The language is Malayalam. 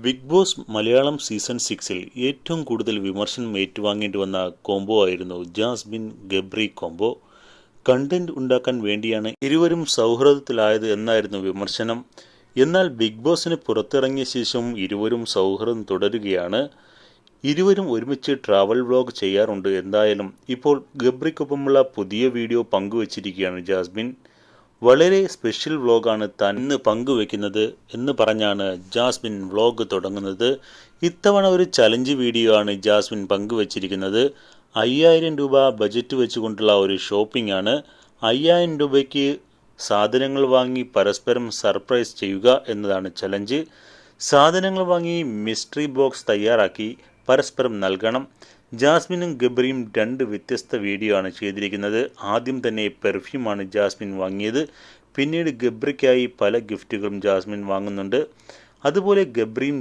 ബിഗ് ബോസ് മലയാളം സീസൺ 6-ൽ ഏറ്റവും കൂടുതൽ വിമർശനം ഏറ്റുവാങ്ങേണ്ടി വന്ന കോംബോ ആയിരുന്നു ജാസ്മിൻ ഗബ്രി കോംബോ. കണ്ടന്റ് ഉണ്ടാക്കാൻ വേണ്ടിയാണ് ഇരുവരും സൗഹൃദത്തിലായത് എന്നായിരുന്നു വിമർശനം. എന്നാൽ ബിഗ് ബോസിന് പുറത്തിറങ്ങിയ ശേഷം ഇരുവരും സൗഹൃദം തുടരുകയാണ്. ഇരുവരും ഒരുമിച്ച് ട്രാവൽ വ്ലോഗ് ചെയ്യാറുണ്ട്. എന്തായാലും ഇപ്പോൾ ഗബ്രിക്കൊപ്പമുള്ള പുതിയ വീഡിയോ പങ്കുവച്ചിരിക്കുകയാണ് ജാസ്മിൻ. വളരെ സ്പെഷ്യൽ വ്ലോഗാണ് താൻ ഇന്ന് പങ്കുവെക്കുന്നത് എന്ന് പറഞ്ഞാണ് ജാസ്മിൻ വ്ലോഗ് തുടങ്ങുന്നത്. ഇത്തവണ ഒരു ചലഞ്ച് വീഡിയോ ആണ് ജാസ്മിൻ പങ്കുവച്ചിരിക്കുന്നത്. 5000 രൂപ ബജറ്റ് വെച്ചുകൊണ്ടുള്ള ഒരു ഷോപ്പിംഗ് ആണ്. 5000 രൂപയ്ക്ക് സാധനങ്ങൾ വാങ്ങി പരസ്പരം സർപ്രൈസ് ചെയ്യുക എന്നതാണ് ചലഞ്ച്. സാധനങ്ങൾ വാങ്ങി മിസ്റ്ററി ബോക്സ് തയ്യാറാക്കി പരസ്പരം നൽകണം. ജാസ്മിനും ഗബ്രിയും 2 വ്യത്യസ്ത വീഡിയോ ആണ് ചെയ്തിരിക്കുന്നത്. ആദ്യം തന്നെ പെർഫ്യൂമാണ് ജാസ്മിൻ വാങ്ങിയത്. പിന്നീട് ഗബ്രിക്കായി പല ഗിഫ്റ്റുകളും ജാസ്മിൻ വാങ്ങുന്നുണ്ട്. അതുപോലെ ഗബ്രിയും